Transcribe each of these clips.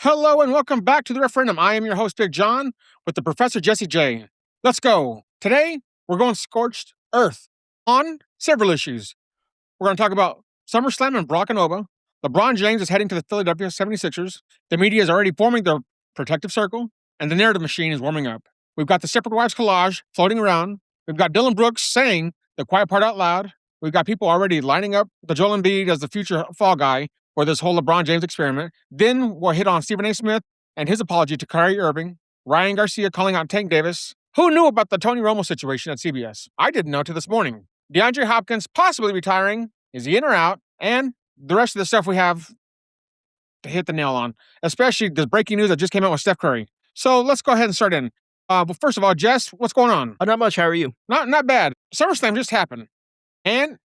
Hello and welcome back to the Ref-Horrendumb. I am your host, Big John, with the Professor Jesse J. Let's go. Today, we're going scorched earth on several issues. We're going to talk about SummerSlam and Brock and Oba. LeBron James is heading to the Philadelphia 76ers. The media is already forming their protective circle, and the narrative machine is warming up. We've got the Stepford Wives collage floating around. We've got Dillon Brooks saying the quiet part out loud. We've got people already lining up the Joel Embiid as the future fall guy for this whole LeBron James experiment. Then we'll hit on Stephen A. Smith and his apology to Kyrie Irving, Ryan Garcia calling out Tank Davis. Who knew about the Tony Romo situation at CBS? I didn't know till this morning. DeAndre Hopkins possibly retiring. Is he in or out? And the rest of the stuff we have to hit the nail on, especially the breaking news that just came out with Steph Curry. So let's go ahead and start in. But first of all, Jess, what's going on? Not much. How are you? Not bad. SummerSlam just happened. And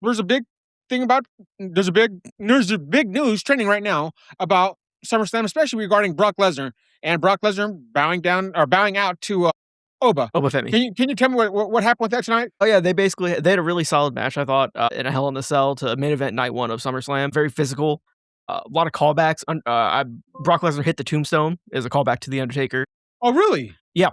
there's a big news trending right now about SummerSlam, especially regarding Brock Lesnar and Brock Lesnar bowing out to Oba. Femi. Can you tell me what happened with that tonight? Oh yeah, they had a really solid match, I thought, in a Hell in a Cell to main event night 1 of SummerSlam. Very physical, a lot of callbacks. Brock Lesnar hit the tombstone as a callback to The Undertaker. Oh really? Yeah,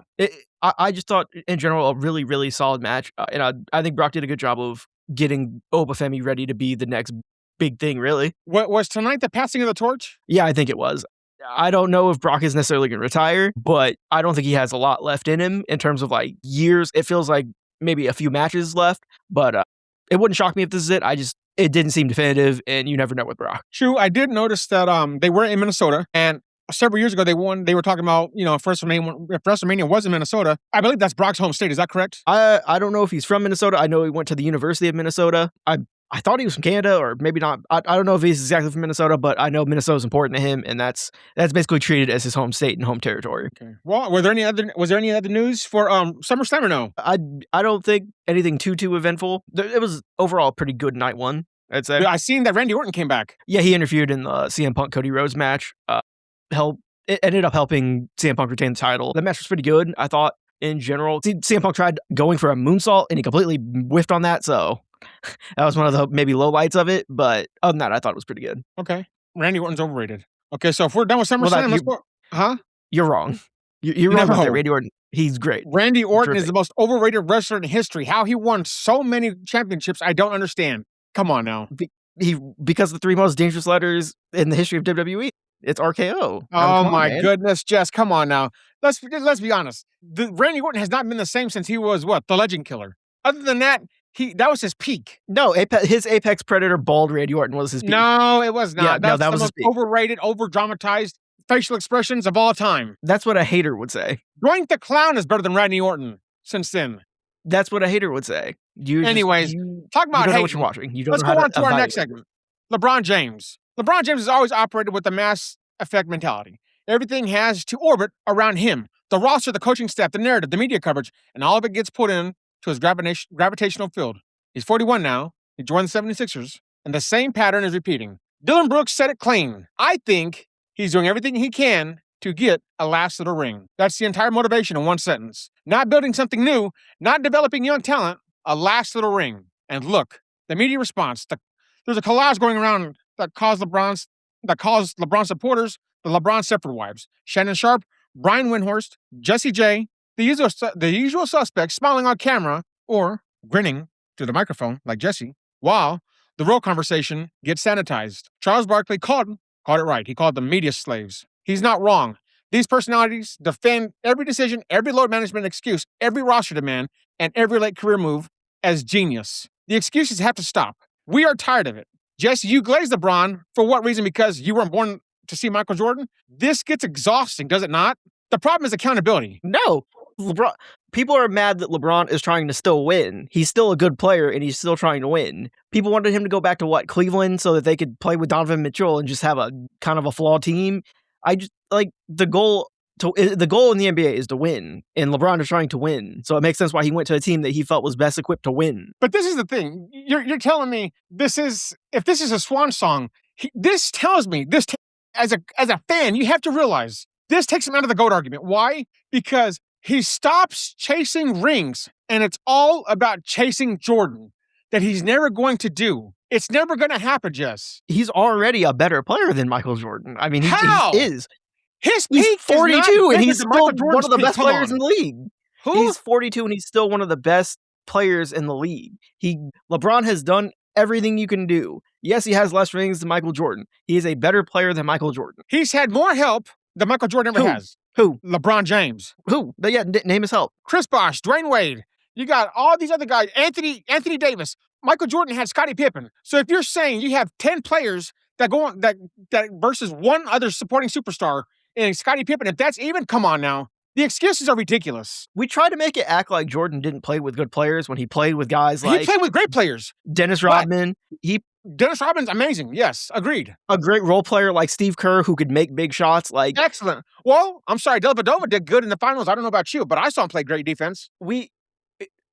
I just thought in general a really, really solid match, and I think Brock did a good job of getting Oba Femi ready to be the next big thing, really. What was tonight the passing of the torch? Yeah, I think it was. I don't know if Brock is necessarily going to retire, but I don't think he has a lot left in him in terms of like years. It feels like maybe a few matches left, but it wouldn't shock me if this is it. It didn't seem definitive, and you never know with Brock. True, I did notice that they were in Minnesota, and several years ago they won. They were talking about, if WrestleMania was in Minnesota. I believe that's Brock's home state. Is that correct? I don't know if he's from Minnesota. I know he went to the University of Minnesota. I thought he was from Canada, or maybe not. I don't know if he's exactly from Minnesota, but I know Minnesota's important to him, and that's basically treated as his home state and home territory. Okay. Well, was there any other news for SummerSlam or no? I don't think anything too eventful. It was overall a pretty good night 1, I'd say. I seen that Randy Orton came back. Yeah, he interfered in the CM Punk Cody Rhodes match. It ended up helping CM Punk retain the title. The match was pretty good, I thought, in general. CM Punk tried going for a moonsault, and he completely whiffed on that, so that was one of the maybe lowlights of it, but other than that, I thought it was pretty good. Okay. Randy Orton's overrated. Okay, so if we're done with SummerSlam, let's go. Huh? You're wrong. You're wrong about that. Randy Orton, he's great. Randy Orton is the most overrated wrestler in history. How he won so many championships, I don't understand. Come on now. Because the 3 most dangerous letters in the history of WWE. It's RKO. Oh my goodness, Jess, come on now. Let's be honest. Randy Orton has not been the same since he was the Legend Killer. Other than that, that was his peak. No, his Apex Predator bald Randy Orton was his peak. No, it was not. Yeah, that was the his most peak. Overrated, over-dramatized facial expressions of all time. That's what a hater would say. Doink the Clown is better than Randy Orton since then. That's what a hater would say. Anyways, talk about you don't know hating. what you're watching. Let's go on to our next segment. LeBron James. LeBron James has always operated with the mass effect mentality. Everything has to orbit around him. The roster, the coaching staff, the narrative, the media coverage, and all of it gets put in to his gravitational field. He's 41 now. He joined the 76ers, and the same pattern is repeating. Dillon Brooks said it clean. I think he's doing everything he can to get a last little ring. That's the entire motivation in one sentence. Not building something new, not developing young talent, a last little ring. And look, the media response. There's a collage going around that calls LeBron supporters the LeBron Stepford Wives. Shannon Sharp, Brian Windhorst, Jesse J, the usual suspects smiling on camera or grinning to the microphone like Jesse, while the real conversation gets sanitized. Charles Barkley called it right. He called them media slaves. He's not wrong. These personalities defend every decision, every load management excuse, every roster demand, and every late career move as genius. The excuses have to stop. We are tired of it. Jesse, you glazed LeBron. For what reason? Because you weren't born to see Michael Jordan? This gets exhausting, does it not? The problem is accountability. No. LeBron. People are mad that LeBron is trying to still win. He's still a good player, and he's still trying to win. People wanted him to go back to Cleveland so that they could play with Donovan Mitchell and just have a kind of a flawed team. I just the goal in the NBA is to win, and LeBron is trying to win. So it makes sense why he went to a team that he felt was best equipped to win. But this is the thing. You're telling me if this is a swan song, this tells me as a fan, you have to realize this takes him out of the GOAT argument. Why? Because he stops chasing rings, and it's all about chasing Jordan that he's never going to do. It's never going to happen, Jess. He's already a better player than Michael Jordan. I mean, he is. His He's peak 42 is and he's still still one of the best players in the league. Who? He's 42 and he's still one of the best players in the league. LeBron has done everything you can do. Yes, he has less rings than Michael Jordan. He is a better player than Michael Jordan. He's had more help than Michael Jordan ever has. Who? LeBron James. Who? Yeah, name his help. Chris Bosh, Dwayne Wade. You got all these other guys. Anthony Davis. Michael Jordan had Scottie Pippen. So if you're saying you have 10 players that go on that versus one other supporting superstar in Scottie Pippen, if that's even, come on now. The excuses are ridiculous. We try to make it act like Jordan didn't play with good players when he played with guys like... He played with great players. Dennis Rodman. Dennis Rodman's amazing. Yes, agreed. A great role player like Steve Kerr who could make big shots. Excellent. Well, I'm sorry, Dellavedova did good in the finals. I don't know about you, but I saw him play great defense.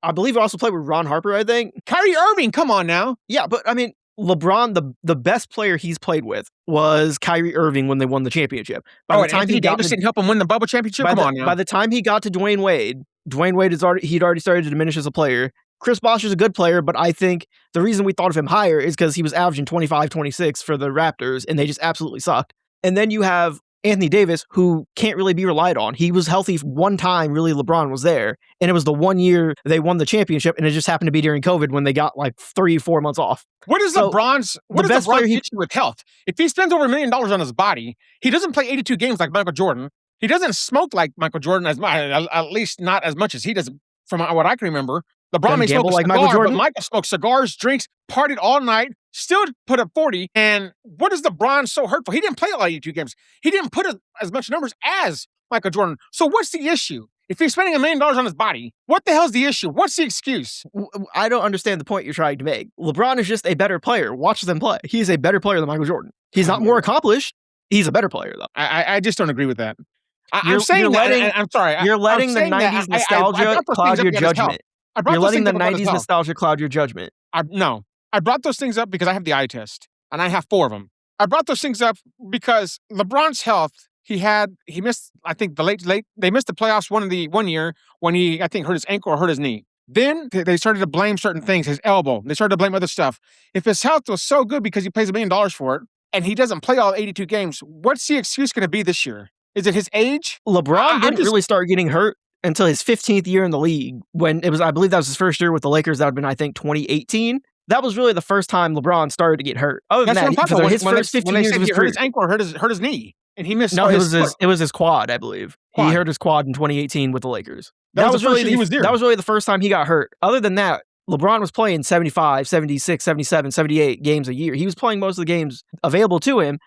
I believe he also played with Ron Harper, I think. Kyrie Irving, come on now. Yeah, but I mean, LeBron, the best player he's played with was Kyrie Irving when they won the championship. By the time Anthony Davis didn't help him win the bubble championship? Come on now. By the time he got to Dwayne Wade he'd already started to diminish as a player. Chris Bosh is a good player, but I think the reason we thought of him higher is because he was averaging 25, 26 for the Raptors, and they just absolutely sucked. And then you have Anthony Davis, who can't really be relied on. He was healthy one time, really, LeBron was there, and it was the 1 year they won the championship, and it just happened to be during COVID when they got like 3-4 months off. What is LeBron's issue with health? If he spends over $1 million on his body, he doesn't play 82 games like Michael Jordan. He doesn't smoke like Michael Jordan, at least not as much as he does, from what I can remember. LeBron may smoke a cigar, Michael Jordan. But Michael smoked cigars, drinks, partied all night, still put up 40. And what is LeBron so hurtful? He didn't play a lot of 82 games. He didn't put as much numbers as Michael Jordan. So what's the issue? If he's spending $1 million on his body, what the hell's the issue? What's the excuse? I don't understand the point you're trying to make. LeBron is just a better player. Watch them play. He's a better player than Michael Jordan. He's not more accomplished. He's a better player, though. I just don't agree with that. I'm saying that. I'm sorry. You're letting the 90s nostalgia cloud your judgment. You're letting the 90s nostalgia cloud your judgment. No. I brought those things up because I have the eye test, and I have 4 of them. I brought those things up because LeBron's health, he missed, I think, they missed the playoffs one year when he, I think, hurt his ankle or hurt his knee. Then they started to blame certain things, his elbow. They started to blame other stuff. If his health was so good because he pays $1 million for it, and he doesn't play all 82 games, what's the excuse going to be this year? Is it his age? LeBron didn't really start getting hurt until his 15th year in the league, when it was, I believe that was his first year with the Lakers. That would have been, I think, 2018. That was really the first time LeBron started to get hurt. Other than that, his first 15 years of his career, hurt his ankle or hurt his knee, and he missed. No, it was his quad, I believe. He hurt his quad in 2018 with the Lakers. That was really the first time he got hurt. Other than that, LeBron was playing 75, 76, 77, 78 games a year. He was playing most of the games available to him.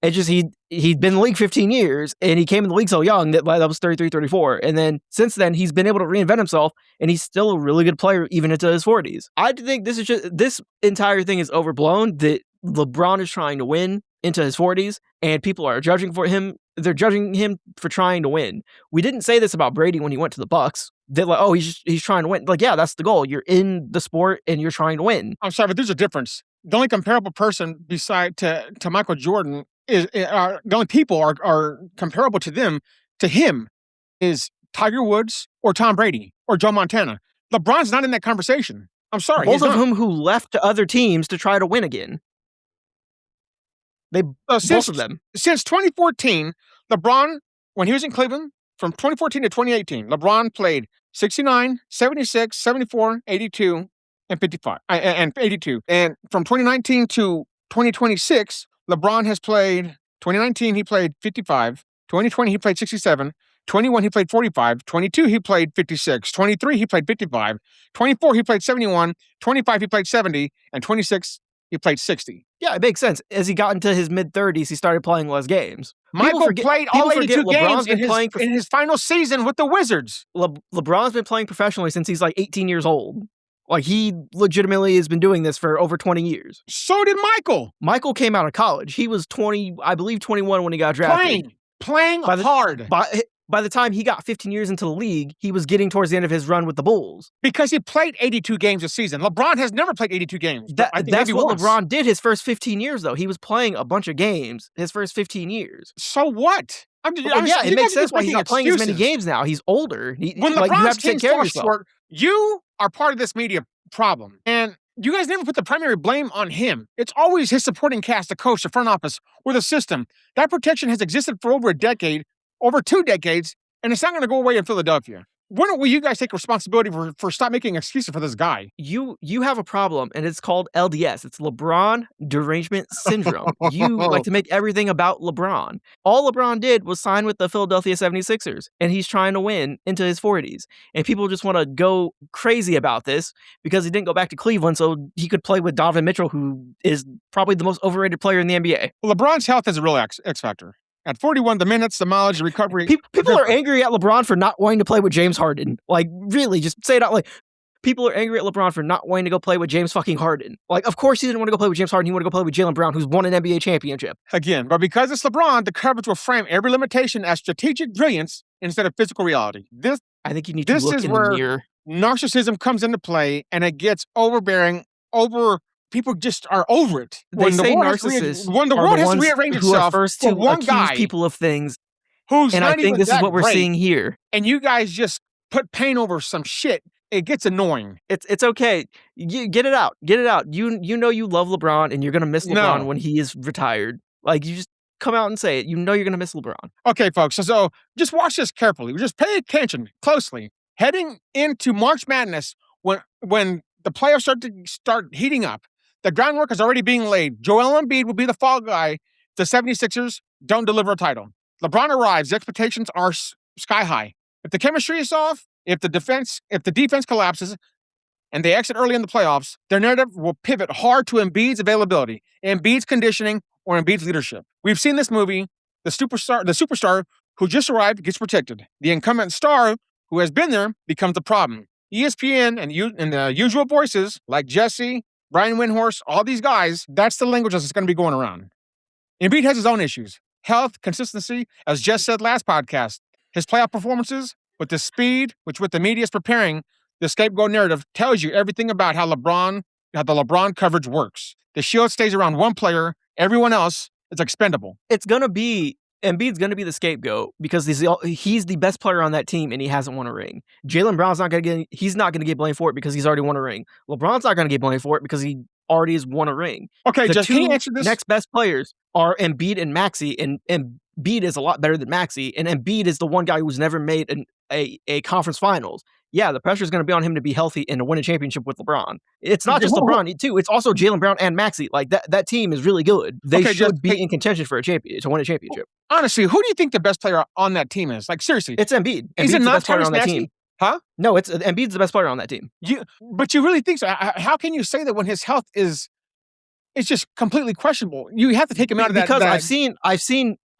It just, he'd been in the league 15 years, and he came in the league so young that was 33, 34. And then since then, he's been able to reinvent himself, and he's still a really good player even into his 40s. I think this entire thing is overblown, that LeBron is trying to win into his 40s, and people are judging him. They're judging him for trying to win. We didn't say this about Brady when he went to the Bucks. They're like, oh, he's trying to win. Like, yeah, that's the goal. You're in the sport, and you're trying to win. I'm sorry, but there's a difference. The only comparable person beside to Michael Jordan the only people are comparable to him is Tiger Woods or Tom Brady or Joe Montana. LeBron's not in that conversation. I'm sorry. Both of whom who left to other teams to try to win again. Both of them. Since 2014, LeBron, when he was in Cleveland, from 2014 to 2018, LeBron played 69, 76, 74, 82, and 55, and 82. And from 2019 to 2026, LeBron has played, 2019 he played 55, 2020 he played 67, 21 he played 45, 22 he played 56, 23 he played 55, 24 he played 71, 25 he played 70, and 26 he played 60. Yeah, it makes sense. As he got into his mid-30s, he started playing less games. Michael played all 82 games in his final season with the Wizards. LeBron's been playing professionally since he's like 18 years old. Like, he legitimately has been doing this for over 20 years. So did Michael. Michael came out of college. He was 21 when he got drafted. Playing hard. By the time he got 15 years into the league, he was getting towards the end of his run with the Bulls. Because he played 82 games a season. LeBron has never played 82 games. That's what LeBron did his first 15 years, though. He was playing a bunch of games his first 15 years. So what? It makes sense why he's not playing as many games now. He's older. When LeBron's you have to take care of yourself. You are part of this media problem. And you guys never put the primary blame on him. It's always his supporting cast, the coach, the front office, or the system. That protection has existed for over a decade, over 2 decades, and it's not going to go away in Philadelphia. When will you guys take responsibility for stop making excuses for this guy? You have a problem, and it's called LDS. It's LeBron Derangement Syndrome. You like to make everything about LeBron. All LeBron did was sign with the Philadelphia 76ers, and he's trying to win into his 40s. And people just want to go crazy about this because he didn't go back to Cleveland so he could play with Donovan Mitchell, who is probably the most overrated player in the NBA. Well, LeBron's health is a real X factor. At 41, the minutes, the mileage, the recovery. People are angry at LeBron for not wanting to play with James Harden. Like, really, just say it out. Like, people are angry at LeBron for not wanting to go play with James fucking Harden. Like, of course he didn't want to go play with James Harden. He wanted to go play with Jaylen Brown, who's won an NBA championship. Again, but because it's LeBron, the coverage will frame every limitation as strategic brilliance instead of physical reality. I think you need to look in the mirror. Narcissism comes into play, and it gets overbearing. People just are over it. They say narcissists when the world has to rearrange itself first to one accuse guy people of things, who's and not I think even this is that what we're great, seeing here. And you guys just put pain over some shit. It gets annoying. It's okay. Get it out. Get it out. You know you love LeBron, and you're gonna miss LeBron when he is retired. Like, you just come out and say it. You know you're gonna miss LeBron. Okay, folks. So just watch this carefully. Just pay attention closely. Heading into March Madness, when the playoffs start heating up, the groundwork is already being laid. Joel Embiid will be the fall guy if the 76ers don't deliver a title. LeBron arrives. The expectations are sky high. If the chemistry is off, if the defense collapses, and they exit early in the playoffs, their narrative will pivot hard to Embiid's availability, Embiid's conditioning, or Embiid's leadership. We've seen this movie. The superstar who just arrived gets protected. The incumbent star who has been there becomes the problem. ESPN and the usual voices like Jesse, Brian Windhorst, all these guys, that's the language that's going to be going around. Embiid has his own issues. Health, consistency, as Jess said last podcast. His playoff performances, with the speed which the media is preparing, the scapegoat narrative tells you everything about how the LeBron coverage works. The shield stays around one player. Everyone else is expendable. Embiid's going to be the scapegoat because he's the best player on that team and he hasn't won a ring. Jaylen Brown's not going to get blamed for it because he's already won a ring. LeBron's not going to get blamed for it because he already has won a ring. Okay, Jess, can you answer this? Next best players are Embiid and Maxey, and Embiid is a lot better than Maxey, and Embiid is the one guy who's never made a conference finals. Yeah, the pressure is going to be on him to be healthy and to win a championship with LeBron. It's not just LeBron, too. It's also Jaylen Brown and Maxey. Like, that team is really good. They should be in contention for to win a championship. Honestly, who do you think the best player on that team is? Like, seriously. It's Embiid. Is it the not best player on that team? Huh? No, Embiid's the best player on that team. But you really think so? How can you say that when his health is just completely questionable? You have to take him out of that. Because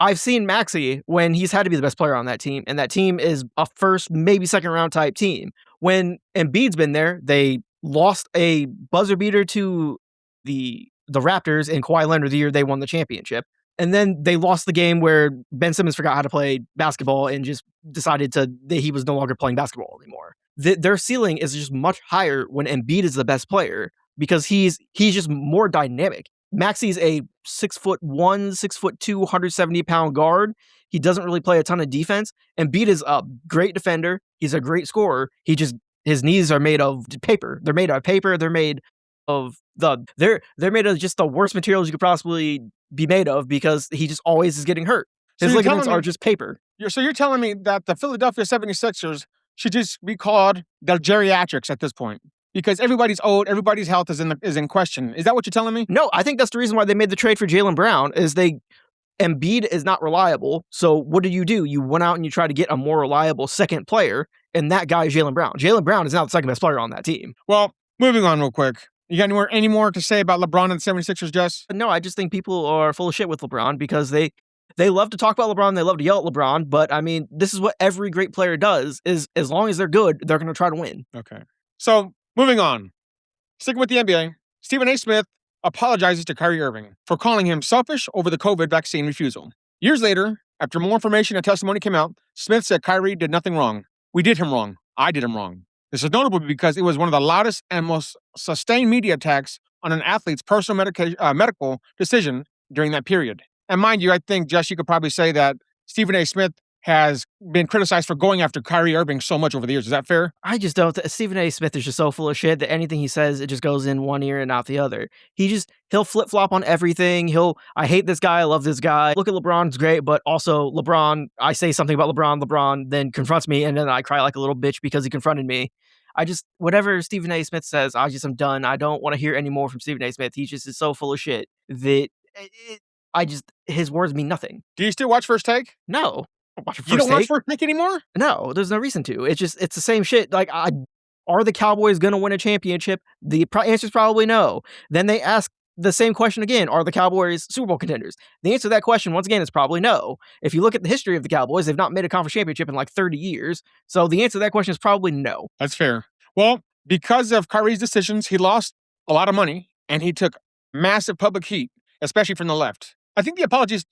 I've seen Maxey when he's had to be the best player on that team, and that team is a first, maybe second round type team. When Embiid's been there, they lost a buzzer beater to the Raptors in Kawhi Leonard the year they won the championship. And then they lost the game where Ben Simmons forgot how to play basketball and just decided that he was no longer playing basketball anymore. Their ceiling is just much higher when Embiid is the best player because he's just more dynamic. Maxey's a 6'1", 6'2", 170-pound guard. He doesn't really play a ton of defense. Embiid is a great defender. He's a great scorer. His knees are made of paper. They're made of paper. They're made of just the worst materials you could possibly be made of because he just always is getting hurt. His ligaments are just paper. So you're telling me that the Philadelphia 76ers should just be called the geriatrics at this point? Because everybody's old, everybody's health is in question. Is that what you're telling me? No, I think that's the reason why they made the trade for Jaylen Brown. Embiid is not reliable. So what do? You went out and you try to get a more reliable second player, and that guy is Jaylen Brown. Jaylen Brown is now the second best player on that team. Well, moving on real quick. You got any more to say about LeBron and the 76ers, Jess? No, I just think people are full of shit with LeBron because they love to talk about LeBron, they love to yell at LeBron, but I mean, this is what every great player does, is as long as they're good, they're going to try to win. Okay. So, moving on. Sticking with the NBA, Stephen A. Smith apologizes to Kyrie Irving for calling him selfish over the COVID vaccine refusal. Years later, after more information and testimony came out, Smith said Kyrie did nothing wrong. We did him wrong. I did him wrong. This is notable because it was one of the loudest and most sustained media attacks on an athlete's personal medical decision during that period. And mind you, I think, Jess, you could probably say that Stephen A. Smith has been criticized for going after Kyrie Irving so much over the years. Is that fair? I just don't. Stephen A. Smith is just so full of shit that anything he says, it just goes in one ear and out the other. He'll flip flop on everything. I hate this guy, I love this guy. Look at LeBron's great, but also LeBron, I say something about LeBron then confronts me, and then I cry like a little bitch because he confronted me. Whatever Stephen A. Smith says, I'm done. I don't want to hear any more from Stephen A. Smith. He just is so full of shit that his words mean nothing. Do you still watch First Take? No. You don't watch First Take anymore? No, there's no reason to. It's the same shit. Like, are the Cowboys going to win a championship? The answer is probably no. Then they ask the same question again. Are the Cowboys Super Bowl contenders? The answer to that question, once again, is probably no. If you look at the history of the Cowboys, they've not made a conference championship in like 30 years. So the answer to that question is probably no. That's fair. Well, because of Kyrie's decisions, he lost a lot of money, and he took massive public heat, especially from the left. I think the apology is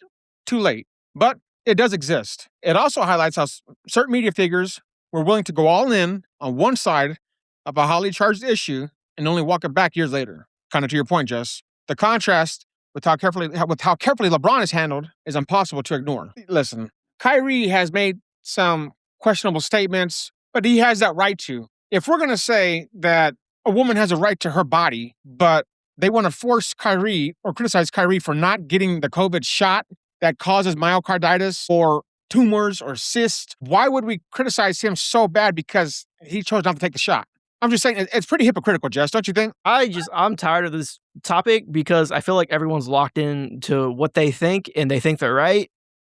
too late, but it does exist. It also highlights how certain media figures were willing to go all in on one side of a highly charged issue and only walk it back years later. Kind of to your point, Jess. The contrast with how carefully LeBron is handled is impossible to ignore. Listen, Kyrie has made some questionable statements, but he has that right to. If we're going to say that a woman has a right to her body, but they want to force Kyrie or criticize Kyrie for not getting the COVID shot that causes myocarditis or tumors or cysts, why would we criticize him so bad because he chose not to take the shot? I'm just saying, it's pretty hypocritical, Jess, don't you think? I'm tired of this topic because I feel like everyone's locked into what they think and they think they're right.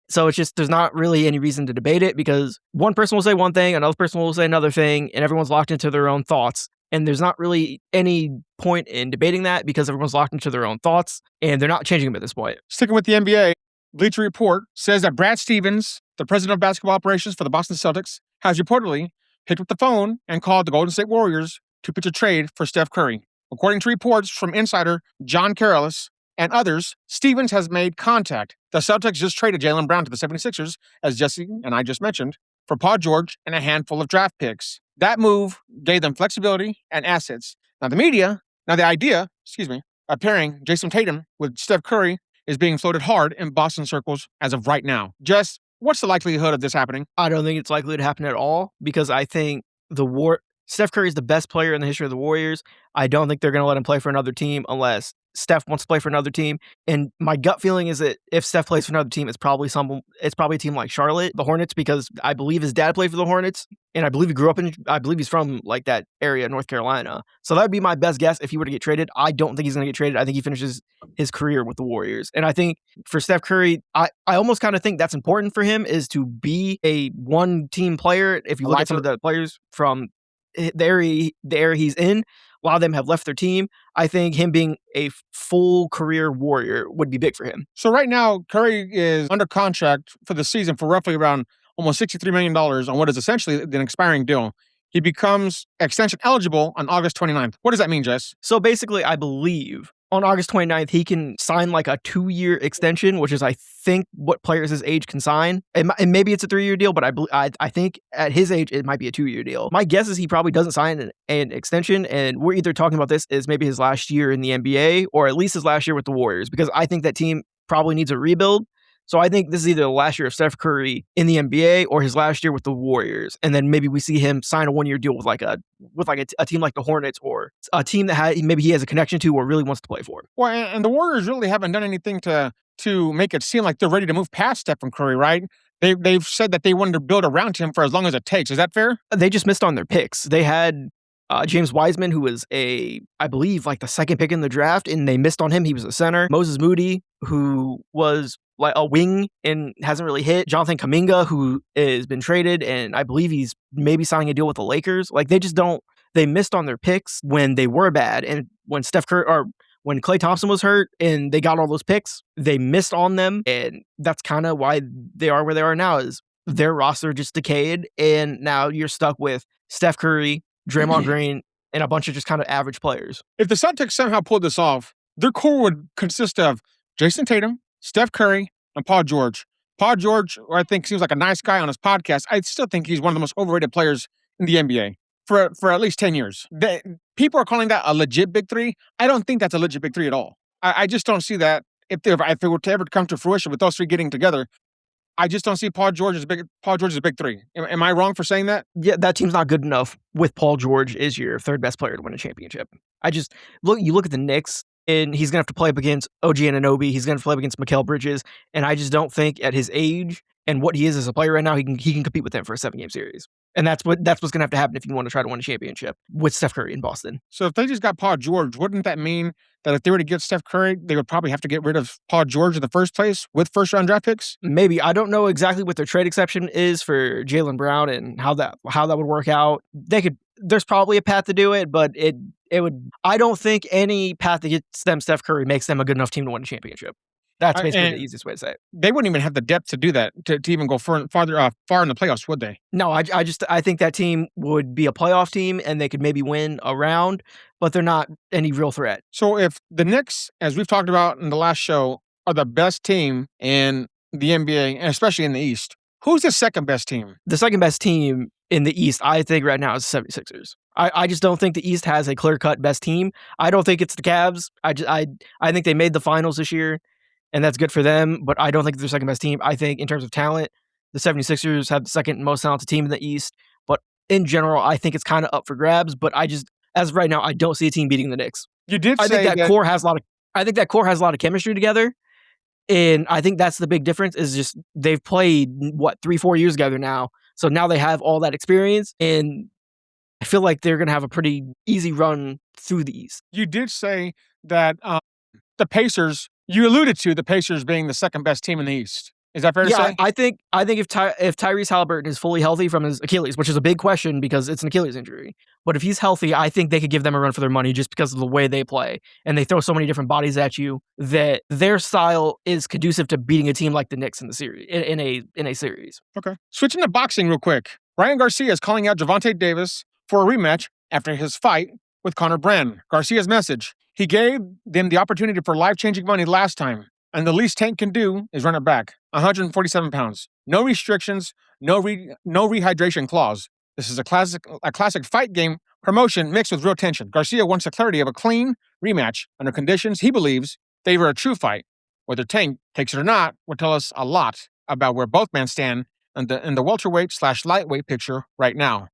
So there's not really any reason to debate it because one person will say one thing, another person will say another thing, and everyone's locked into their own thoughts. And there's not really any point in debating that because everyone's locked into their own thoughts and they're not changing them at this point. Sticking with the NBA, Bleacher Report says that Brad Stevens, the president of basketball operations for the Boston Celtics, has reportedly picked up the phone and called the Golden State Warriors to pitch a trade for Steph Curry. According to reports from insider John Careless and others, Stevens has made contact. The Celtics just traded Jaylen Brown to the 76ers, as Jesse and I just mentioned, for Paul George and a handful of draft picks. That move gave them flexibility and assets. Now the idea of pairing Jason Tatum with Steph Curry is being floated hard in Boston circles as of right now. Jess, what's the likelihood of this happening? I don't think it's likely to happen at all because I think Steph Curry is the best player in the history of the Warriors. I don't think they're going to let him play for another team unless Steph wants to play for another team. And my gut feeling is that if Steph plays for another team, it's probably a team like Charlotte, the Hornets, because I believe his dad played for the Hornets. And I believe I believe he's from like that area, North Carolina. So that would be my best guess if he were to get traded. I don't think he's going to get traded. I think he finishes his career with the Warriors. And I think for Steph Curry, I almost kind of think that's important for him is to be a one-team player. If you look at some of the players from the area he's in, a lot of them have left their team. I think him being a full career Warrior would be big for him. So right now, Curry is under contract for the season for roughly around almost $63 million on what is essentially an expiring deal. He becomes extension eligible on August 29th. What does that mean, Jess? So basically, I believe on August 29th, he can sign like a 2-year extension, which is, I think, what players his age can sign. And maybe it's a 3-year deal, but I think at his age, it might be a 2-year deal. My guess is he probably doesn't sign an extension, and we're either talking about this as maybe his last year in the NBA or at least his last year with the Warriors, because I think that team probably needs a rebuild. So I think this is either the last year of Steph Curry in the NBA or his last year with the Warriors. And then maybe we see him sign a 1-year deal with a team like the Hornets or a team that maybe he has a connection to or really wants to play for. Well, and the Warriors really haven't done anything to make it seem like they're ready to move past Stephen Curry, right? They've said that they wanted to build around him for as long as it takes. Is that fair? They just missed on their picks. They had James Wiseman, who was I believe, like the second pick in the draft, and they missed on him. He was a center. Moses Moody, who was like a wing and hasn't really hit. Jonathan Kuminga, who has been traded, and I believe he's maybe signing a deal with the Lakers. Like they missed on their picks when they were bad, and when when Klay Thompson was hurt and they got all those picks, they missed on them, and that's kind of why they are where they are now. Is their roster just decayed, and now you're stuck with Steph Curry, Draymond Green, and a bunch of just kind of average players. If the Celtics somehow pulled this off, their core would consist of Jason Tatum, Steph Curry, and Paul George. Paul George, I think, seems like a nice guy on his podcast. I still think he's one of the most overrated players in the NBA for at least 10 years. People are calling that a legit big three. I don't think that's a legit big three at all. I just don't see that. If it were to ever come to fruition with those three getting together, I just don't see Paul George as a big three. Am I wrong for saying that? Yeah, that team's not good enough with Paul George as your third best player to win a championship. You look at the Knicks, and he's gonna have to play up against OG Anunoby. He's gonna play up against Mikal Bridges, and I just don't think at his age and what he is as a player right now, he can compete with them for a 7-game series. And that's what's gonna have to happen if you want to try to win a championship with Steph Curry in Boston. So if they just got Paul George, wouldn't that mean that if they were to get Steph Curry, they would probably have to get rid of Paul George in the first place with first-round draft picks? Maybe. I don't know exactly what their trade exception is for Jaylen Brown and how that would work out. There's probably a path to do it, but it would. I don't think any path that gets them Steph Curry makes them a good enough team to win a championship. That's basically the easiest way to say it. They wouldn't even have the depth to do that, to even go far in the playoffs, would they? No, I think that team would be a playoff team and they could maybe win a round, but they're not any real threat. So if the Knicks, as we've talked about in the last show, are the best team in the NBA, and especially in the East, who's the second best team? The second best team in the East, I think right now, is the 76ers. I just don't think the East has a clear-cut best team. I don't think it's the Cavs. I think they made the finals this year, and that's good for them, but I don't think they're the second best team. I think in terms of talent, the 76ers have the second most talented team in the East, but in general, I think it's kind of up for grabs, but as of right now, I don't see a team beating the Knicks. You did say I think that core has a lot of chemistry together, and I think that's the big difference is just they've played, 3-4 years together now, so now they have all that experience, and I feel like they're going to have a pretty easy run through the East. You did say that the Pacers, you alluded to the Pacers being the second best team in the East. Is that fair to say? I think if Tyrese Halliburton is fully healthy from his Achilles, which is a big question because it's an Achilles injury, but if he's healthy, I think they could give them a run for their money just because of the way they play. And they throw so many different bodies at you that their style is conducive to beating a team like the Knicks in the series, in a series. Okay. Switching to boxing real quick. Ryan Garcia is calling out Gervonta Davis for a rematch after his fight with Conor Brand. Garcia's message: he gave them the opportunity for life-changing money last time, and the least Tank can do is run it back. 147 pounds. No restrictions, no rehydration clause. This is a classic fight game promotion mixed with real tension. Garcia wants the clarity of a clean rematch under conditions he believes favor a true fight. Whether Tank takes it or not will tell us a lot about where both men stand in the welterweight/lightweight picture right now.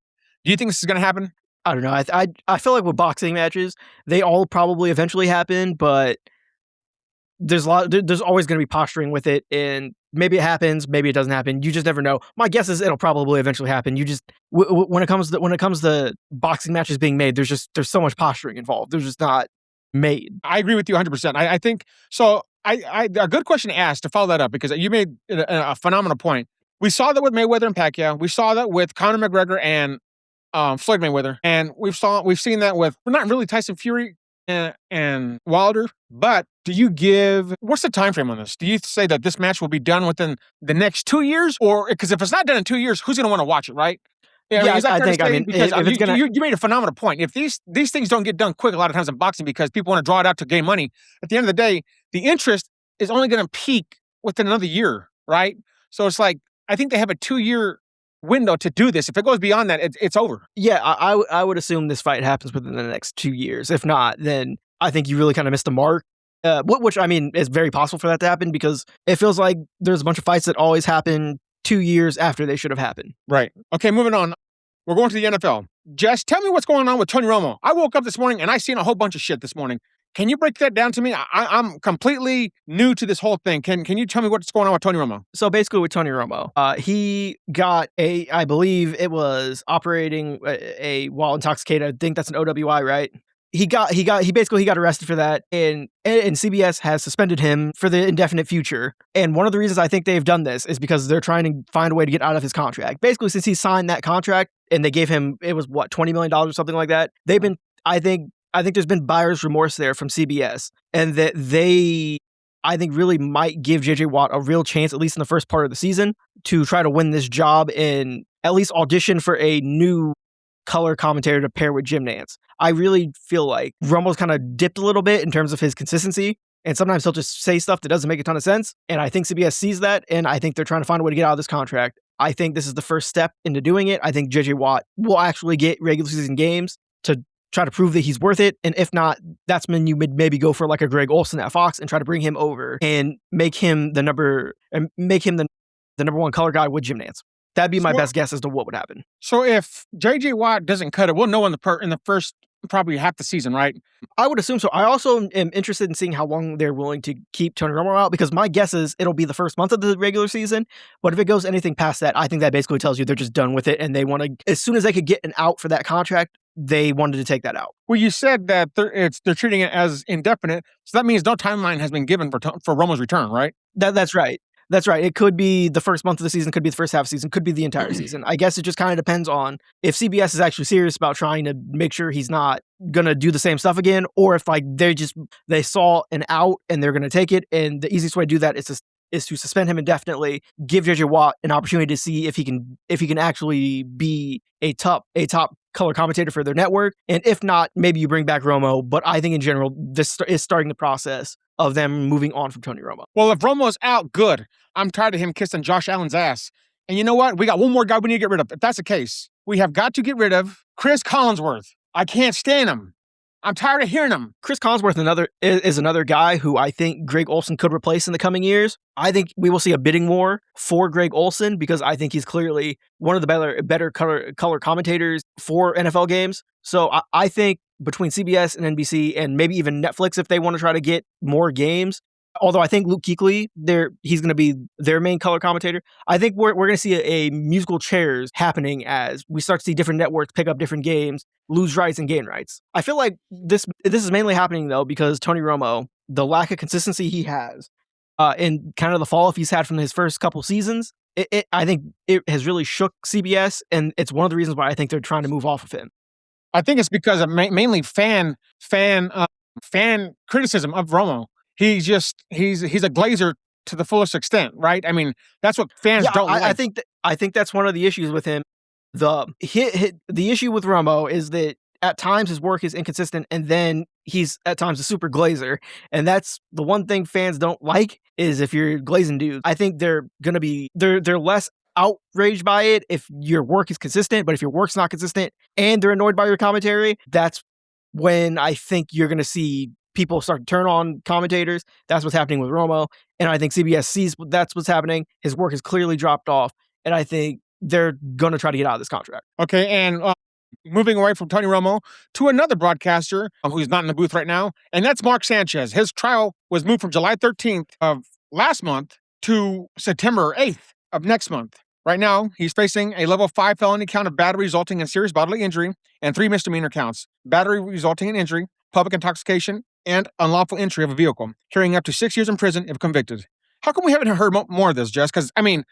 Do you think this is going to happen? I don't know. I feel like with boxing matches, they all probably eventually happen, but there's always going to be posturing with it, and maybe it happens, maybe it doesn't happen. You just never know. My guess is it'll probably eventually happen. You just when it comes to boxing matches being made, there's so much posturing involved. They're just not made. I agree with you 100%. I think so. A good question to ask to follow that up, because you made a phenomenal point. We saw that with Mayweather and Pacquiao. We saw that with Conor McGregor and Floyd Mayweather, and we've seen that with not really Tyson Fury and Wilder. But what's the time frame on this? Do you say that this match will be done within the next 2 years, or because if it's not done in 2 years, who's going to want to watch it, right? Yeah, I think. Because you made a phenomenal point. If these things don't get done quick, a lot of times in boxing, because people want to draw it out to gain money, at the end of the day, the interest is only going to peak within another year, right? So it's like, I think they have a 2-year window to do this. If it goes beyond that, it's over. Yeah, I would assume this fight happens within the next 2 years. If not, then I think you really kind of missed the mark. Which, I mean, is very possible for that to happen, because it feels like there's a bunch of fights that always happen 2 years after they should have happened. Right. Okay, moving on. We're going to the NFL. Jess, tell me what's going on with Tony Romo. I woke up this morning and I seen a whole bunch of shit this morning. Can you break that down to me? I'm completely new to this whole thing. Can you tell me what's going on with Tony Romo? So basically with Tony Romo, he got I believe it was operating while intoxicated. I think that's an OWI, right? He basically got arrested for that, and CBS has suspended him for the indefinite future. And one of the reasons I think they've done this is because they're trying to find a way to get out of his contract. Basically, since he signed that contract and they gave him, it was $20 million or something like that. They've been, I think there's been buyer's remorse there from CBS, and that they, I think, really might give JJ Watt a real chance, at least in the first part of the season, to try to win this job and at least audition for a new color commentator to pair with Jim Nantz. I really feel like Romo's kind of dipped a little bit in terms of his consistency, and sometimes he'll just say stuff that doesn't make a ton of sense, and I think CBS sees that, and I think they're trying to find a way to get out of this contract. I think this is the first step into doing it. I think JJ Watt will actually get regular season games to try to prove that he's worth it, and if not, that's when you would maybe go for like a Greg Olsen at Fox and try to bring him over and make him the the number one color guy with Jim Nantz. That'd be my So- best guess as to what would happen. So if J.J. Watt doesn't cut it, we'll know in the first probably half the season, right? I would assume so. I also am interested in seeing how long they're willing to keep Tony Romo out, because my guess is it'll be the first month of the regular season. But if it goes anything past that, I think that basically tells you they're just done with it, and they want to, as soon as they could get an out for that contract, they wanted to take that out. Well, you said that they're treating it as indefinite, so that means no timeline has been given for Romo's return, right? That's right. That's right. It could be the first month of the season, could be the first half of the season, could be the entire season. I guess it just kind of depends on if CBS is actually serious about trying to make sure he's not going to do the same stuff again, or if like they saw an out and they're going to take it. And the easiest way to do that is to suspend him indefinitely, give JJ Watt an opportunity to see if he can actually be a top color commentator for their network. And if not, maybe you bring back Romo. But I think in general, this is starting the process of them moving on from Tony Romo. Well, if Romo's out, good. I'm tired of him kissing Josh Allen's ass. And you know what? We got one more guy we need to get rid of. If that's the case, we have got to get rid of Chris Collinsworth. I can't stand him. I'm tired of hearing him. Chris Collinsworth is another guy who I think Greg Olsen could replace in the coming years. I think we will see a bidding war for Greg Olsen, because I think he's clearly one of the better color commentators for NFL games. So I think between CBS and NBC and maybe even Netflix, if they want to try to get more games, although I think Luke Kuechly, he's going to be their main color commentator, I think we're going to see a musical chairs happening as we start to see different networks pick up different games, lose rights and gain rights. I feel like this is mainly happening, though, because Tony Romo, the lack of consistency he has, and kind of the fall off he's had from his first couple seasons, I think it has really shook CBS, and it's one of the reasons why I think they're trying to move off of him. I think it's because of mainly fan criticism of Romo. He's a glazer to the fullest extent, right? I mean, that's what fans don't like. I think that's one of the issues with him. The issue with Romo is that at times his work is inconsistent, and then he's at times a super glazer, and that's the one thing fans don't like, is if you're glazing dudes. I think they're less outraged by it if your work is consistent, but if your work's not consistent and they're annoyed by your commentary, that's when I think you're going to see people start to turn on commentators. That's what's happening with Romo, and I think CBS sees that's what's happening. His work has clearly dropped off, and I think they're going to try to get out of this contract. Okay, and moving away from Tony Romo to another broadcaster who's not in the booth right now, and that's Mark Sanchez. His trial was moved from July 13th of last month to September 8th of next month. Right now, he's facing a level 5 felony count of battery resulting in serious bodily injury and 3 misdemeanor counts: battery resulting in injury, public intoxication, and unlawful entry of a vehicle, carrying up to 6 years in prison if convicted. How come we haven't heard more of this, Jess? Because, I mean,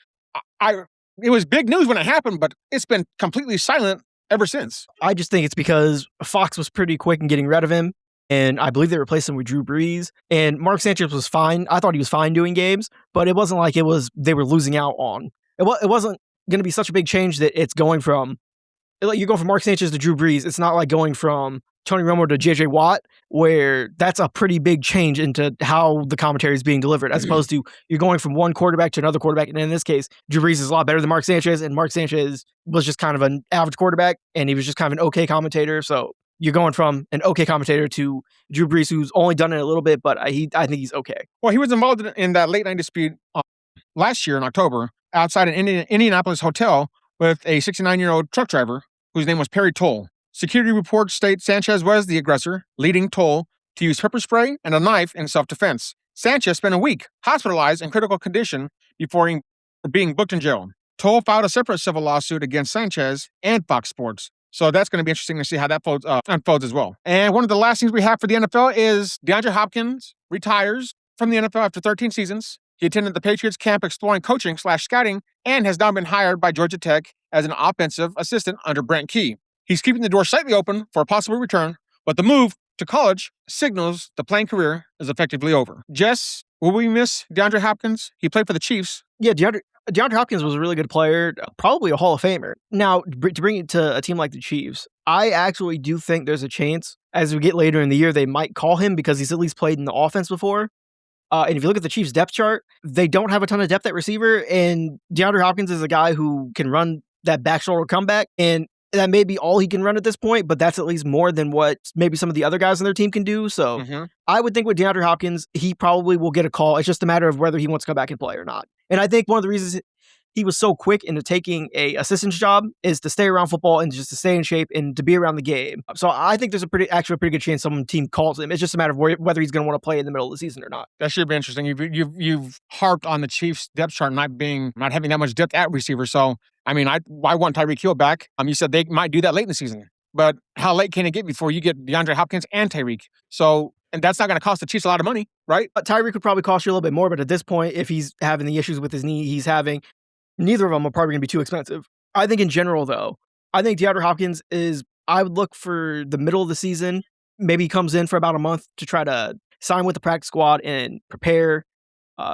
it was big news when it happened, but it's been completely silent ever since. I just think it's because Fox was pretty quick in getting rid of him, and I believe they replaced him with Drew Brees. And Mark Sanchez was fine. I thought he was fine doing games, but it wasn't like they were losing out on. It wasn't going to be such a big change that it's going from, like, you're going from Mark Sanchez to Drew Brees. It's not like going from Tony Romo to JJ Watt, where that's a pretty big change into how the commentary is being delivered, as opposed to you're going from one quarterback to another quarterback. And in this case, Drew Brees is a lot better than Mark Sanchez, and Mark Sanchez was just kind of an average quarterback, and he was just kind of an okay commentator. So you're going from an okay commentator to Drew Brees, who's only done it a little bit, but I think he's okay. Well, he was involved in that late night dispute last year in October outside an Indianapolis hotel with a 69-year-old truck driver whose name was Perry Toll. Security reports state Sanchez was the aggressor, leading Toll to use pepper spray and a knife in self-defense. Sanchez spent a week hospitalized in critical condition before being booked in jail. Toll filed a separate civil lawsuit against Sanchez and Fox Sports. So that's going to be interesting to see how that unfolds as well. And one of the last things we have for the NFL is DeAndre Hopkins retires from the NFL after 13 seasons. He attended the Patriots camp exploring coaching/scouting and has now been hired by Georgia Tech as an offensive assistant under Brent Key. He's keeping the door slightly open for a possible return, but the move to college signals the playing career is effectively over. Jess, will we miss DeAndre Hopkins? He played for the Chiefs. Yeah, DeAndre Hopkins was a really good player, probably a Hall of Famer. Now, to bring it to a team like the Chiefs, I actually do think there's a chance as we get later in the year they might call him because he's at least played in the offense before. And if you look at the Chiefs' depth chart, they don't have a ton of depth at receiver, and DeAndre Hopkins is a guy who can run that back shoulder comeback, and that may be all he can run at this point, but that's at least more than what maybe some of the other guys on their team can do. So I would think with DeAndre Hopkins, he probably will get a call. It's just a matter of whether he wants to come back and play or not. And I think one of the reasons he was so quick into taking a assistant's job is to stay around football and just to stay in shape and to be around the game. So I think there's a pretty good chance some team calls him. It's just a matter of whether he's going to want to play in the middle of the season or not. That should be interesting. You've harped on the Chiefs depth chart not having that much depth at receiver. So I mean, I want Tyreek Hill back. You said they might do that late in the season, but how late can it get before you get DeAndre Hopkins and Tyreek? So, and that's not going to cost the Chiefs a lot of money, right? Tyreek would probably cost you a little bit more, but at this point, if he's having the issues with his knee he's having, neither of them are probably going to be too expensive. I think in general, though, I think DeAndre Hopkins I would look for the middle of the season. Maybe he comes in for about a month to try to sign with the practice squad and prepare,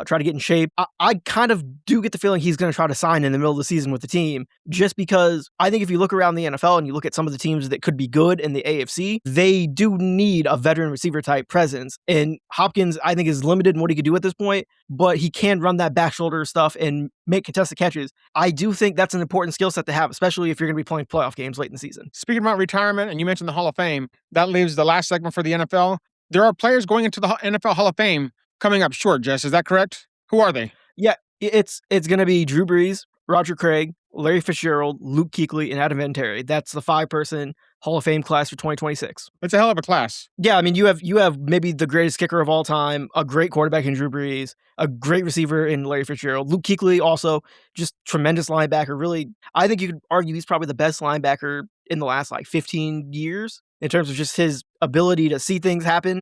try to get in shape. I kind of do get the feeling he's going to try to sign in the middle of the season with the team, just because I think if you look around the NFL and you look at some of the teams that could be good in the AFC, they do need a veteran receiver type presence. And Hopkins, I think, is limited in what he could do at this point, but he can run that back shoulder stuff and make contested catches. I do think that's an important skill set to have, especially if you're going to be playing playoff games late in the season. Speaking about retirement, and you mentioned the Hall of Fame, that leaves the last segment for the NFL. There are players going into the NFL Hall of Fame coming up short, Jess. Is that correct? Who are they? Yeah, it's going to be Drew Brees, Roger Craig, Larry Fitzgerald, Luke Kuechly, and Adam Vinatieri. That's the 5-person Hall of Fame class for 2026. It's a hell of a class. Yeah, I mean, you have maybe the greatest kicker of all time, a great quarterback in Drew Brees, a great receiver in Larry Fitzgerald. Luke Kuechly also just tremendous linebacker. Really, I think you could argue he's probably the best linebacker in the last 15 years in terms of just his ability to see things happen.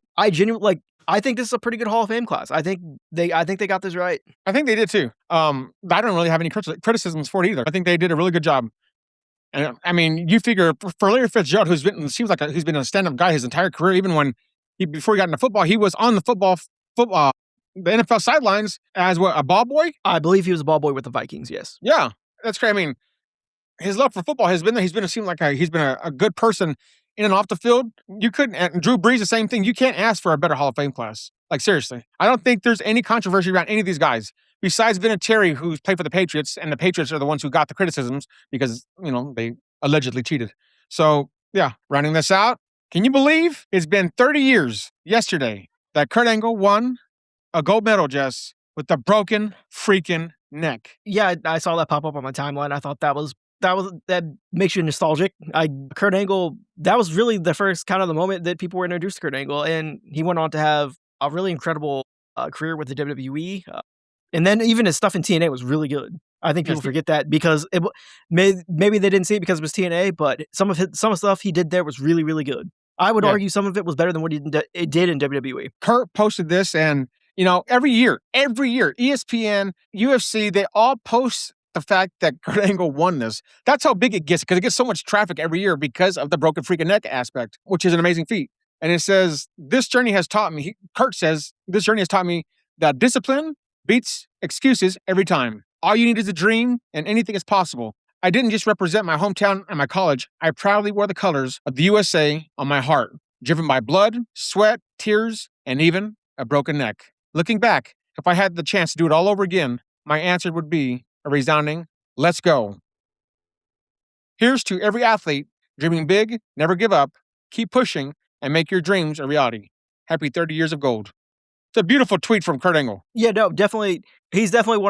I think this is a pretty good Hall of Fame class. I think they got this right. I think they did too. I don't really have any criticisms for it either. I think they did a really good job. And I mean, you figure for Larry Fitzgerald, who's been a stand-up guy his entire career, even before he got into football, he was on the the NFL sidelines as a ball boy. I believe he was a ball boy with the Vikings. Yes. Yeah, that's great. I mean, his love for football has been there. He's been a good person in and off the field. You couldn't, and Drew Brees, the same thing. You can't ask for a better Hall of Fame class. Seriously. I don't think there's any controversy around any of these guys besides Vinatieri, who's played for the Patriots, and the Patriots are the ones who got the criticisms because, they allegedly cheated. So, yeah, rounding this out, can you believe it's been 30 years yesterday that Kurt Angle won a gold medal, Jess, with a broken freaking neck? Yeah, I saw that pop up on my timeline. I thought that makes you nostalgic. Kurt Angle, that was really the first kind of the moment that people were introduced to Kurt Angle, and he went on to have a really incredible career with the WWE, and then even his stuff in TNA was really good. I think people forget that because maybe they didn't see it because it was TNA, but some of stuff he did there was really, really good. I would argue some of it was better than what he did in WWE. Kurt posted this, and every year, ESPN, UFC, they all post the fact that Kurt Angle won this. That's how big it gets, because it gets so much traffic every year because of the broken freaking neck aspect, which is an amazing feat. And it says, this journey has taught me, Kurt says, this journey has taught me that discipline beats excuses every time. All you need is a dream, and anything is possible. I didn't just represent my hometown and my college. I proudly wore the colors of the USA on my heart, driven by blood, sweat, tears, and even a broken neck. Looking back, if I had the chance to do it all over again, my answer would be a resounding, let's go. Here's to every athlete dreaming big, never give up, keep pushing, and make your dreams a reality. Happy 30 years of gold. It's a beautiful tweet from Kurt Angle. Yeah, no, definitely. He's definitely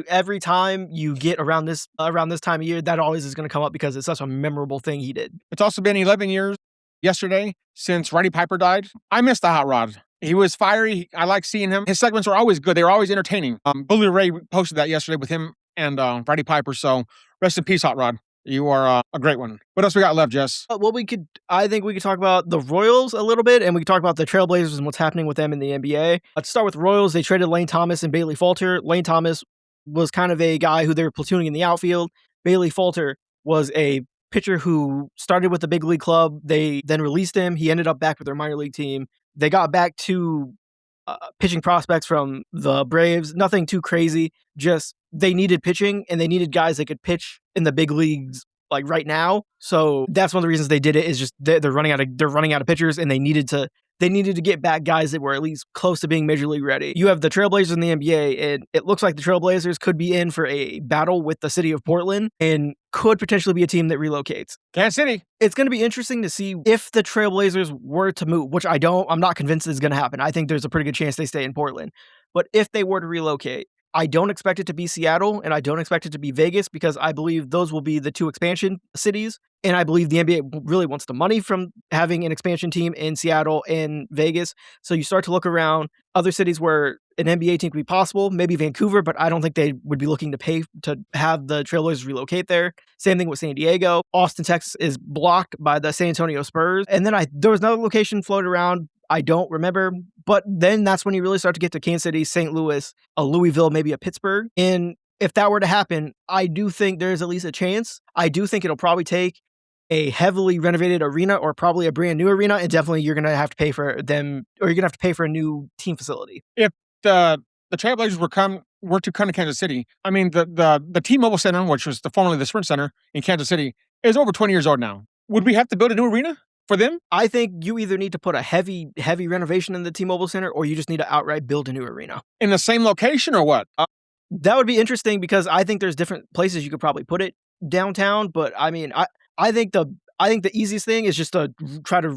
every time you get around this time of year, that always is going to come up because it's such a memorable thing he did. It's also been 11 years yesterday since Roddy Piper died. I miss the Hot Rod. He was fiery. I like seeing him. His segments were always good. They were always entertaining. Bully Ray posted that yesterday with him and Roddy Piper. So rest in peace, Hot Rod. You are a great one. What else we got left, Jess? Well, I think we could talk about the Royals a little bit, and we could talk about the Trailblazers and what's happening with them in the NBA. Let's start with Royals. They traded Lane Thomas and Bailey Falter. Lane Thomas was kind of a guy who they were platooning in the outfield. Bailey Falter was a pitcher who started with the big league club. They then released him. He ended up back with their minor league team. They got back to pitching prospects from the Braves. Nothing too crazy. Just they needed pitching, and they needed guys that could pitch in the big leagues right now. So that's one of the reasons they did it, is just they're running out of pitchers, and they needed to get back guys that were at least close to being major league ready. You have the Trailblazers in the NBA, and it looks like the Trailblazers could be in for a battle with the city of Portland and could potentially be a team that relocates. Kansas City. It's going to be interesting to see if the Trailblazers were to move, which I'm not convinced is going to happen. I think there's a pretty good chance they stay in Portland. But if they were to relocate, I don't expect it to be Seattle, and I don't expect it to be Vegas, because I believe those will be the 2 expansion cities, and I believe the NBA really wants the money from having an expansion team in Seattle and Vegas. So you start to look around other cities where an NBA team could be possible, maybe Vancouver, but I don't think they would be looking to pay to have the Trailblazers relocate there. Same thing with San Diego. Austin, Texas is blocked by the San Antonio Spurs. And then there was another location floated around, I don't remember, but then that's when you really start to get to Kansas City, St. Louis, a Louisville, maybe a Pittsburgh. And if that were to happen, I do think there's at least a chance. I do think it'll probably take a heavily renovated arena or probably a brand new arena, and definitely you're going to have to pay for them, or you're going to have to pay for a new team facility. If the Trailblazers were to come to Kansas City, I mean, the T-Mobile Center, which was formerly the Sprint Center in Kansas City, is over 20 years old now. Would we have to build a new arena for them? I think you either need to put a heavy renovation in the T-Mobile Center, or you just need to outright build a new arena. In the same location or what? That would be interesting, because I think there's different places you could probably put it downtown, but I mean, I think the easiest thing is just to try to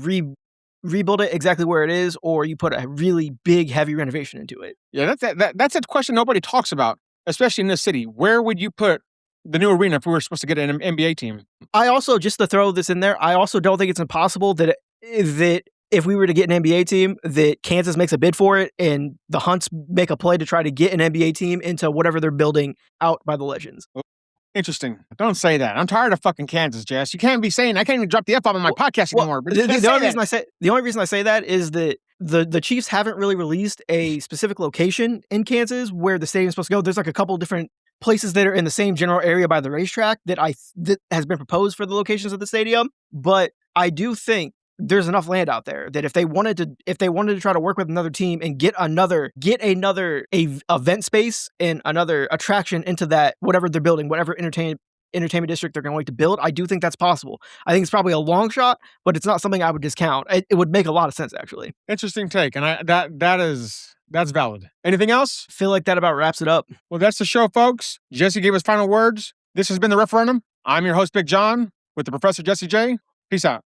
rebuild it exactly where it is, or you put a really big, heavy renovation into it. Yeah, that's a question nobody talks about, especially in this city. Where would you put the new arena if we were supposed to get an NBA team? I also, just to throw this in there, I also don't think it's impossible that if we were to get an NBA team, that Kansas makes a bid for it and the Hunts make a play to try to get an NBA team into whatever they're building out by the Legends. Interesting. Don't say that. I'm tired of fucking Kansas, Jess. You can't be saying, I can't even drop the F-bomb on my podcast anymore. But the only reason I say that is that the Chiefs haven't really released a specific location in Kansas where the stadium's supposed to go. There's like a couple different places that are in the same general area by the racetrack that has been proposed for the locations of the stadium. But I do think there's enough land out there that if they wanted to try to work with another team and get another event space and another attraction into that, whatever they're building, whatever entertainment district they're going to build, I do think that's possible. I think it's probably a long shot, but it's not something I would discount. It would make a lot of sense, actually. Interesting take, and that's valid. Anything else? I feel like that about wraps it up. Well, that's the show, folks. Jesse gave us final words. This has been the Ref-Horrendumb. I'm your host, Big John, with the Professor Jesse J. Peace out.